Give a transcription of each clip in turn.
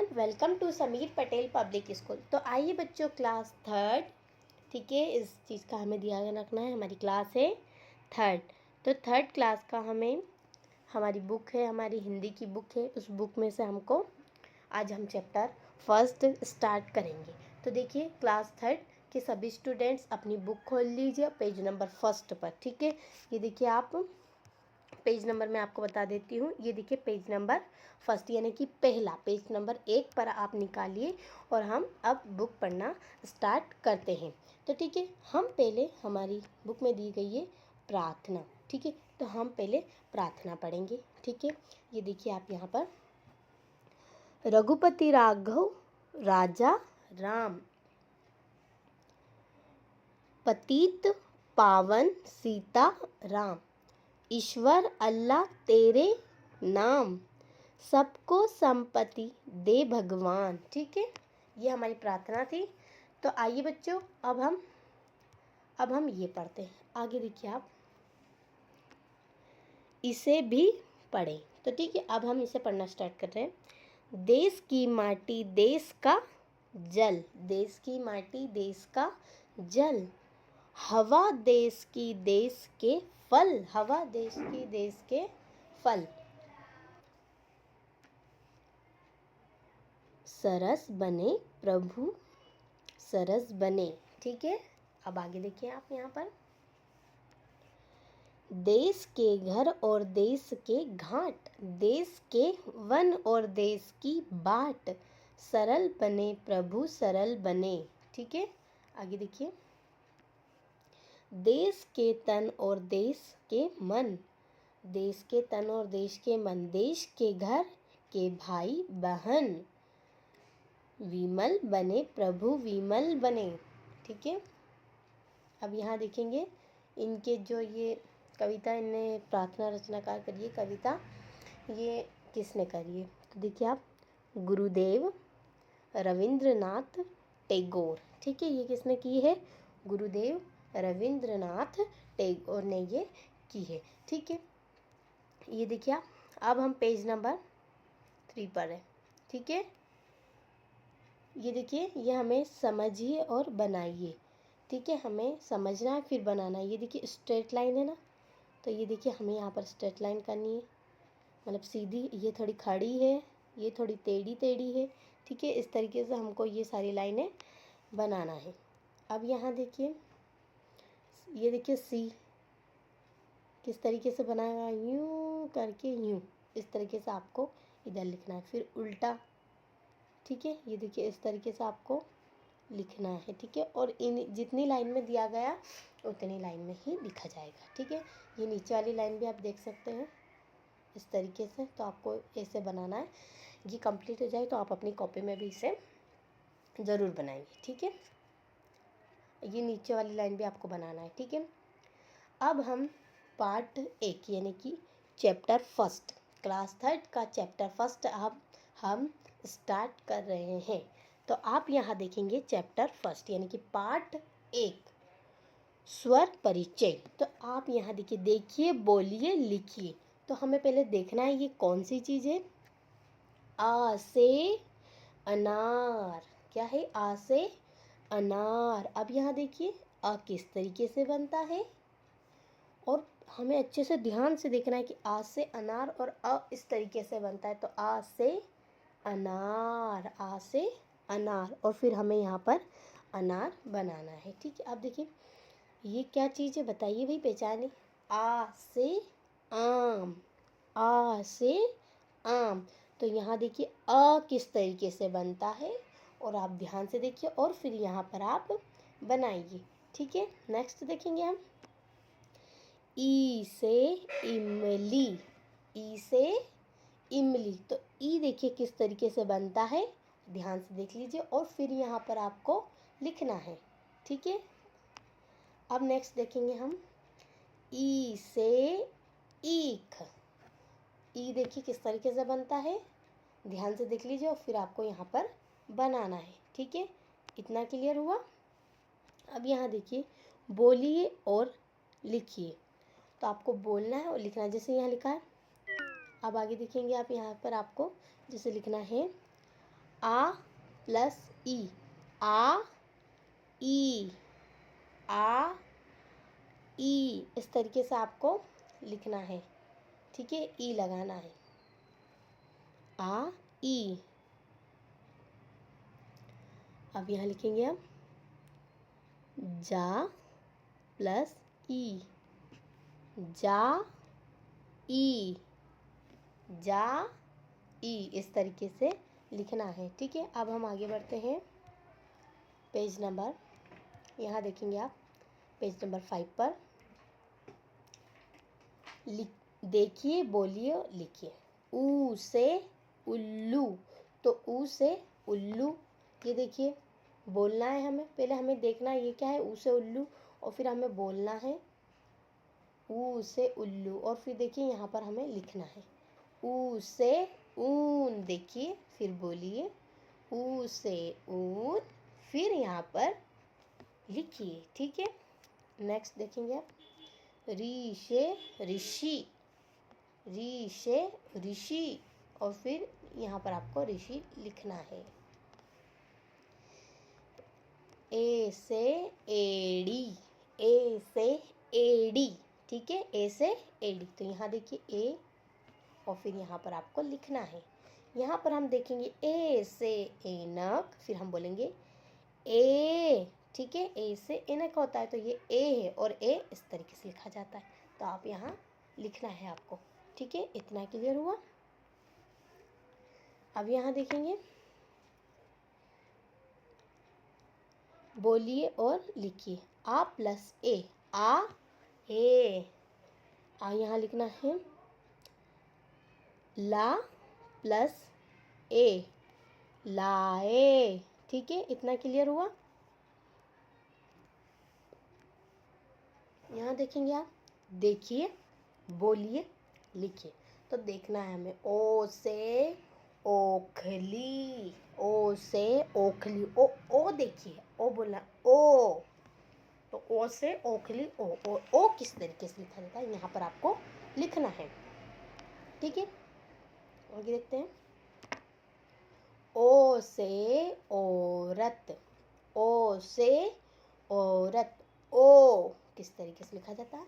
Welcome to Sameer Patel public school. तो आइए बच्चों, क्लास थर्ड, ठीक है, इस चीज़ का हमें ध्यान रखना है। हमारी क्लास है थर्ड। तो थर्ड क्लास का हमारी बुक है, हमारी हिंदी की बुक है। उस बुक में से आज हम चैप्टर फर्स्ट स्टार्ट करेंगे। तो देखिए, क्लास थर्ड के सभी स्टूडेंट्स अपनी बुक खोल लीजिए पेज नंबर फर्स्ट पर। ठीक है, ये देखिए, आप पेज नंबर मैं आपको बता देती हूँ। ये देखिए, पेज नंबर फर्स्ट यानी कि पहला पेज नंबर 1 पर आप निकालिए और हम अब बुक पढ़ना स्टार्ट करते हैं। तो ठीक है, हम पहले, हमारी बुक में दी गई है प्रार्थना। ठीक है, तो हम पहले प्रार्थना पढ़ेंगे। ठीक है, ये देखिए आप यहाँ पर, रघुपति राघव राजा राम, पतित पावन सीता राम, ईश्वर अल्लाह तेरे नाम, सबको संपत्ति दे भगवान। ठीक है, ये हमारी प्रार्थना थी। तो आइए बच्चों, अब हम ये पढ़ते हैं। आगे देखिए आप, इसे भी पढ़ें। तो ठीक है, अब हम इसे पढ़ना स्टार्ट कर रहे हैं। देश की माटी देश का जल, देश की माटी देश का जल, हवा देश की देश के फल, हवा देश की देश के फल, सरस बने प्रभु सरस बने। ठीक है, अब आगे देखिए आप यहाँ पर, देश के घर और देश के घाट, देश के वन और देश की बाट, सरल बने प्रभु सरल बने। ठीक है, आगे देखिए, देश के तन और देश के मन, देश के तन और देश के मन, देश के घर के भाई बहन, विमल बने प्रभु विमल बने। ठीक है, अब यहाँ देखेंगे इनके जो ये कविता, इनने प्रार्थना रचनाकार करी है कविता, ये किसने करी है? तो देखिए आप, गुरुदेव रविंद्रनाथ टैगोर। ठीक है, ये किसने की है? गुरुदेव रविंद्रनाथ टैगोर ने ये की है। ठीक है, ये देखिए आप, अब हम पेज नंबर 3 पर है। ठीक है, ये देखिए, ये हमें समझिए और बनाइए। ठीक है, हमें समझना है फिर बनाना है। ये देखिए स्ट्रेट लाइन है ना, तो ये देखिए हमें यहाँ पर स्ट्रेट लाइन करनी है, मतलब सीधी। ये थोड़ी खड़ी है, ये थोड़ी टेढ़ी टेढ़ी है। ठीक है, इस तरीके से हमको ये सारी लाइनें बनाना है। अब यहाँ देखिए, ये देखिए सी किस तरीके से बनाया है, यूँ करके, यूँ इस तरीके से आपको इधर लिखना है। फिर उल्टा, ठीक है, ये देखिए इस तरीके से आपको लिखना है। ठीक है, और इन जितनी लाइन में दिया गया उतनी लाइन में ही लिखा जाएगा। ठीक है, ये नीचे वाली लाइन भी आप देख सकते हैं इस तरीके से। तो आपको ऐसे बनाना है। ये कंप्लीट हो जाए तो आप अपनी कॉपी में भी इसे ज़रूर बनाएंगे। ठीक है, ये नीचे वाली लाइन भी आपको बनाना है। ठीक है, अब हम पार्ट 1 यानी कि चैप्टर फर्स्ट, क्लास थर्ड का चैप्टर फर्स्ट अब हम स्टार्ट कर रहे हैं। तो आप यहाँ देखेंगे चैप्टर फर्स्ट यानी कि पार्ट 1, स्वर परिचय। तो आप यहाँ देखिए, बोलिए, लिखिए। तो हमें पहले देखना है ये कौन सी चीज़ है। आ से अनार, क्या है? आ से अनार। अब यहाँ देखिए, अ किस तरीके से बनता है, और हमें अच्छे से ध्यान से देखना है कि आ से अनार और अ इस तरीके से बनता है। तो आ से अनार, आ से अनार, और फिर हमें यहाँ पर अनार बनाना है। ठीक है, अब देखिए ये क्या चीज़ है, बताइए भाई, पहचाने। आ से आम, आ से आम। तो यहाँ देखिए अ किस तरीके से बनता है, और आप ध्यान से देखिए और फिर यहाँ पर आप बनाइए। ठीक है, नेक्स्ट देखेंगे हम, ई से इमली, ई से इमली। तो ई देखिए किस तरीके से बनता है, ध्यान से देख लीजिए और फिर यहाँ पर आपको लिखना है। ठीक है, अब नेक्स्ट देखेंगे हम, ई से ईख। ई देखिए किस तरीके से बनता है, ध्यान से देख लीजिए और फिर आपको यहाँ पर बनाना है। ठीक है, इतना क्लियर हुआ। अब यहाँ देखिए, बोलिए और लिखिए। तो आपको बोलना है और लिखना है, जैसे यहाँ लिखा है। अब आगे देखेंगे आप, यहाँ पर आपको जैसे लिखना है, आ प्लस ई, आ ई, आ ई, इस तरीके से आपको लिखना है, ठीक है, ई लगाना है, आ ई। अब यहाँ लिखेंगे हम जा प्लस ई, जा ई, जा ई, इस तरीके से लिखना है, ठीक है। अब हम आगे बढ़ते हैं पेज नंबर, यहाँ देखेंगे आप पेज नंबर 5 पर, देखिए, बोलिए, लिखिए। ऊ से उल्लू, तो ऊ से उल्लू, ये देखिए बोलना है हमें, पहले हमें देखना है ये क्या है, ऊ से उल्लू, और फिर हमें बोलना है ऊ से उल्लू, और फिर देखिए यहाँ पर हमें लिखना है ऊ से ऊन, देखिए फिर बोलिए ऊ से ऊन, फिर यहाँ पर लिखिए, ठीक है। नेक्स्ट देखेंगे आप, री से ऋषि, री से ऋषि, और फिर यहाँ पर आपको ऋषि लिखना है। ए से एड़ी, ए से एड़ी, ठीक है, ए से एड़ी, तो यहाँ देखिए ए, और फिर यहाँ पर आपको लिखना है। यहाँ पर हम देखेंगे ए से ऐनक, फिर हम बोलेंगे ए, ठीक है, ए से ऐनक होता है, तो ये ए है, और ए इस तरीके से लिखा जाता है, तो आप यहाँ लिखना है आपको, ठीक है। इतना क्लियर हुआ। अब यहाँ देखेंगे, बोलिए और लिखिए, आ प्लस ए, आ ए, आ यहाँ लिखना है ला प्लस ए, लाए, ठीक है। इतना क्लियर हुआ। यहाँ देखेंगे आप, देखिए, बोलिए, लिखिए, तो देखना है हमें ओ से ओखली, ओ से ओखली, ओ देखिए, ओ बोलना ओ, तो ओ से ओखली, ओ किस तरीके से लिखा जाता है, यहाँ पर आपको लिखना है, ठीक है। आगे देखते हैं, ओ से औरत, ओ से औरत, ओ किस तरीके से लिखा जाता है,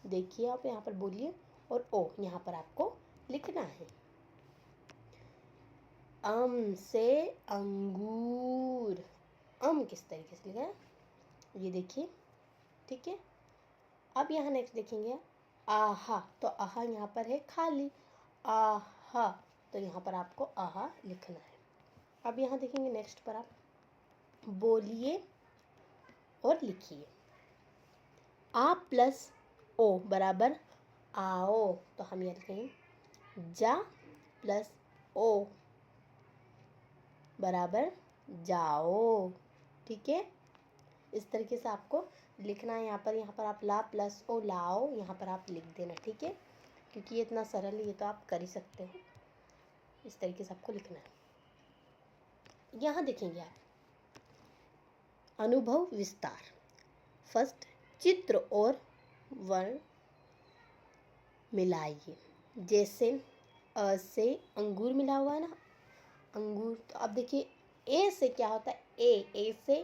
देखिए आप यहाँ पर बोलिए, और ओ यहाँ पर आपको लिखना है। अम से अंगूर, अम किस तरीके से लिखा है, ये देखिए, ठीक है। अब यहाँ नेक्स्ट देखेंगे आहा, तो आहा यहाँ पर है खाली, आहा, तो यहाँ पर आपको आहा लिखना है। अब यहाँ देखेंगे नेक्स्ट पर, आप बोलिए और लिखिए, आ प्लस ओ बराबर आओ, तो हम यहाँ लिखेंगे जा प्लस ओ बराबर जाओ, ठीक है। इस तरीके से आपको लिखना है। यहाँ पर आप ला प्लस ओ लाओ, यहाँ पर आप लिख देना, ठीक है, क्योंकि ये इतना सरल है, ये तो आप कर ही सकते हो। इस तरीके से आपको लिखना है। यहाँ देखेंगे आप, अनुभव विस्तार, फर्स्ट चित्र और वर्ण मिलाइए, जैसे अ से अंगूर मिला हुआ है ना, अंगूर, तो अब देखिए ए से क्या होता है, ए से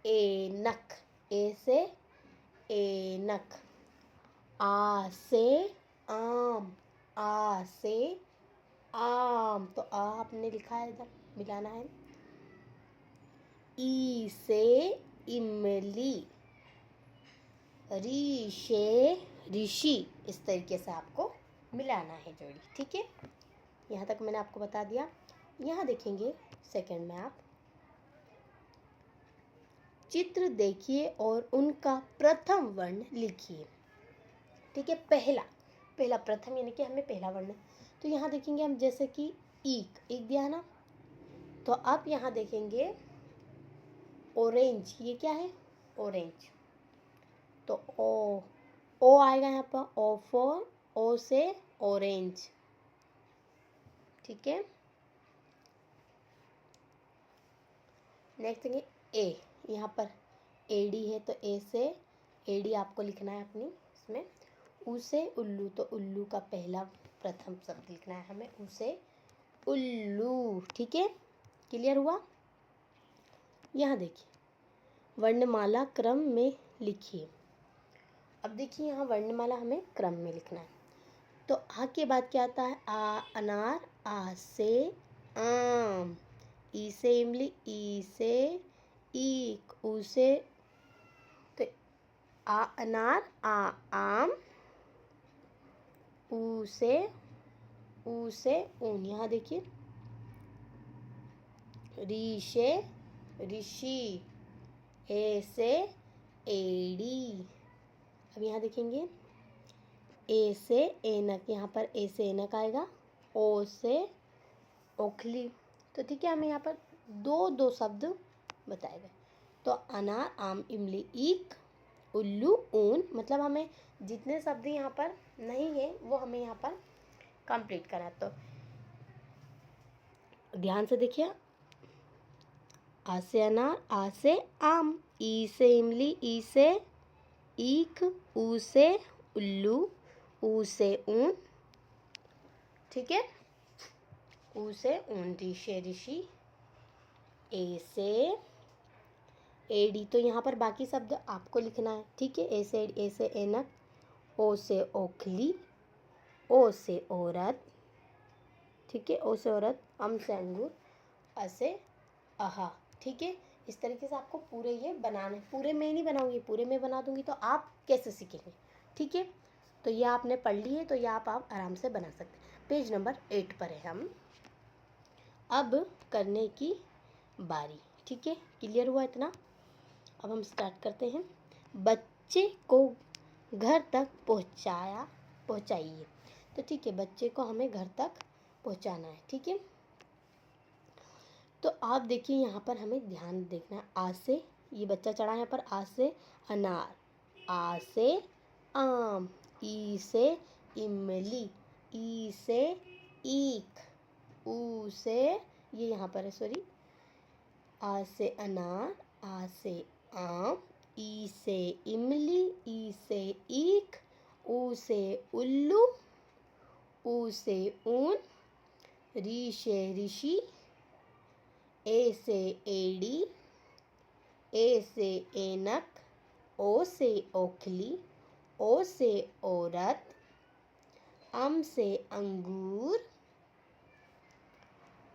ऐनक, ए से ऐनक, आ से आम, आ से आम, तो आ आपने लिखा है, इधर मिलाना है। ई से इमली, री से ऋषि, इस तरीके से आपको मिलाना है जोड़ी, ठीक है। यहाँ तक मैंने आपको बता दिया। यहाँ देखेंगे सेकंड में, आप चित्र देखिए और उनका प्रथम वर्ण लिखिए, ठीक है। पहला प्रथम यानी कि हमें पहला वर्ण, तो यहाँ देखेंगे हम, जैसे कि एक दिया ना, तो आप यहाँ देखेंगे ऑरेंज, ये क्या है, ऑरेंज, तो ओ आएगा यहाँ पर, ओ फॉर, ओ से ऑरेंज, ठीक है। नेक्स्ट देखेंगे ए, यहाँ पर एडी है, तो ए से एडी आपको लिखना है अपनी इसमें। उ से उल्लू, तो उल्लू का पहला प्रथम शब्द लिखना है हमें, उ से उल्लू, ठीक है। क्लियर हुआ? यहाँ देखिए वर्णमाला क्रम में लिखिए। अब देखिए यहाँ वर्णमाला हमें क्रम में लिखना है। तो आ के बाद क्या आता है? आ अनार, आ से आम, ई से इमली, ई से ईख, ऊ से, तो आ अनार, आ आम, ऊ से ऊन। यहाँ देखिए री से ऋषि, ए से एड़ी। अब यहाँ देखेंगे ए से ऐनक, यहाँ पर ए से ऐनक आएगा, ओ से ओखली। तो ठीक है, हमें यहाँ पर दो शब्द बताए गए। तो अनार, आम, इमली, ईख, उल्लू, ऊन, मतलब हमें जितने शब्द यहाँ पर नहीं है वो हमें यहाँ पर कंप्लीट करना। तो ध्यान से देखिए, आ से अनार, आ से आम, ई से इमली, ई से ईख, ऊ से उल्लू, ऊ से ऊन, ठीक है, ऊ से ऊन, री से ऋषि, ए से एडी। तो यहाँ पर बाकी शब्द आपको लिखना है, ठीक है। ए से ऐनक, ओ से ओखली, ओ से औरत, ठीक है, ओ से औरत, अम से अंगूर, अ से अहा, ठीक है। इस तरीके से आपको पूरे ये बनाने, पूरे में ही नहीं बनाऊंगी, पूरे में बना दूंगी तो आप कैसे सीखेंगे, ठीक है। तो ये आपने पढ़ ली है, तो ये आप आराम से बना सकते हैं। पेज नंबर 8 पर है हम। अब करने की बारी, ठीक है, क्लियर हुआ इतना? अब हम स्टार्ट करते हैं। बच्चे को घर तक पहुंचाइए। तो ठीक है, बच्चे को हमें घर तक पहुंचाना है, ठीक है। तो आप देखिए यहाँ पर हमें ध्यान देखना है। आ से ये बच्चा चढ़ा है यहाँ पर, आ से अनार, आ से आम, ई से इमली, ई से ईख, ऊ से, ये यहाँ पर है सॉरी, आ से अनार, आ से आम, ई से इमली, ई से ईख, ऊ से उल्लू, ऊ से ऊन, री से ऋषि, ए से एड़ी, ए से ऐनक, ओ से ओखली, ओ से औरत, अम से अंगूर,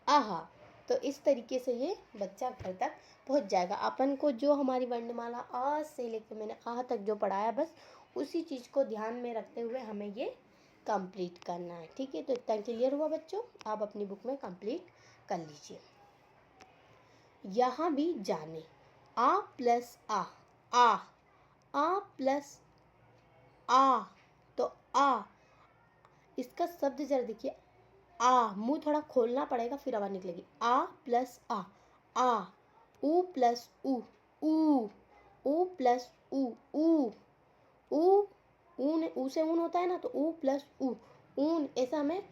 आहा। तो इस तरीके से ये बच्चा घर तक पहुंच जाएगा। अपन को जो हमारी वर्णमाला आ से लेकर मैंने आ तक जो पढ़ाया, बस उसी चीज़ को ध्यान में रखते हुए हमें ये कंप्लीट करना है, ठीक है। तो इतना क्लियर हुआ बच्चों? आप अपनी बुक में कंप्लीट कर लीजिए। यहाँ भी जाने, आ प्लस आ प्लस आ, तो आ, इसका शब्द जरा देखिए, आ, मुंह थोड़ा खोलना पड़ेगा फिर आवाज निकलेगी। आ प्लस आ, ऊ प्लस ऊ प्लस ऊ, ऊन, ऊ से ऊन होता है ना, तो ऊ प्लस ऊन। ऐसा हमें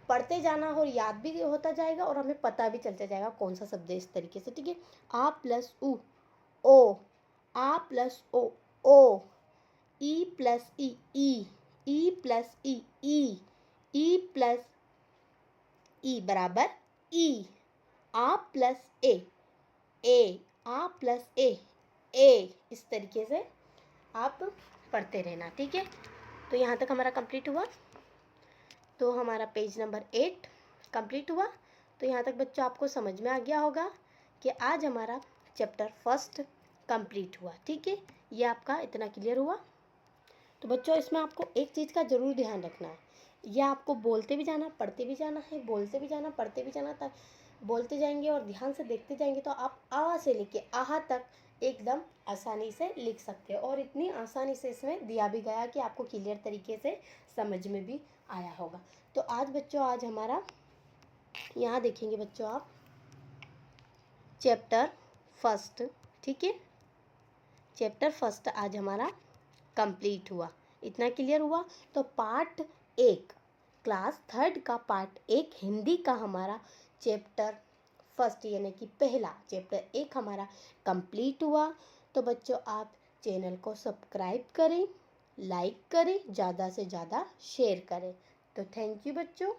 पढ़ते जाना और याद भी होता जाएगा और हमें पता भी चलता जाएगा कौन सा शब्द है, इस तरीके से, ठीक है। आ प्लस ऊ, ओ, आ प्लस ओ, ई प्लस ई प्लस ई प्लस ई बराबर ई, आ प्लस ए, आ प्लस ए, इस तरीके से आप पढ़ते रहना, ठीक है। तो यहाँ तक हमारा कंप्लीट हुआ। तो हमारा पेज नंबर 8 कंप्लीट हुआ। तो यहाँ तक बच्चों आपको समझ में आ गया होगा कि आज हमारा चैप्टर 1 कंप्लीट हुआ, ठीक है। ये आपका इतना क्लियर हुआ। तो बच्चों इसमें आपको एक चीज़ का ज़रूर ध्यान रखना है, यह आपको बोलते भी जाना, पढ़ते भी जाना है, बोलते भी जाना, पढ़ते भी जाना। तक बोलते जाएंगे और ध्यान से देखते जाएंगे तो आप आ से लेके आहा तक एकदम आसानी से लिख सकते हो। और इतनी आसानी से इसमें दिया भी गया कि आपको क्लियर तरीके से समझ में भी आया होगा। तो आज बच्चों, आज हमारा यहाँ देखेंगे बच्चों आप चैप्टर 1, ठीक है। चैप्टर 1 आज हमारा कंप्लीट हुआ। इतना क्लियर हुआ। तो पार्ट 1 क्लास 3 का पार्ट 1 हिंदी का हमारा चैप्टर 1 यानी कि पहला चैप्टर 1 हमारा कंप्लीट हुआ। तो बच्चों आप चैनल को सब्सक्राइब करें, लाइक करें, ज़्यादा से ज़्यादा शेयर करें। तो थैंक यू बच्चों।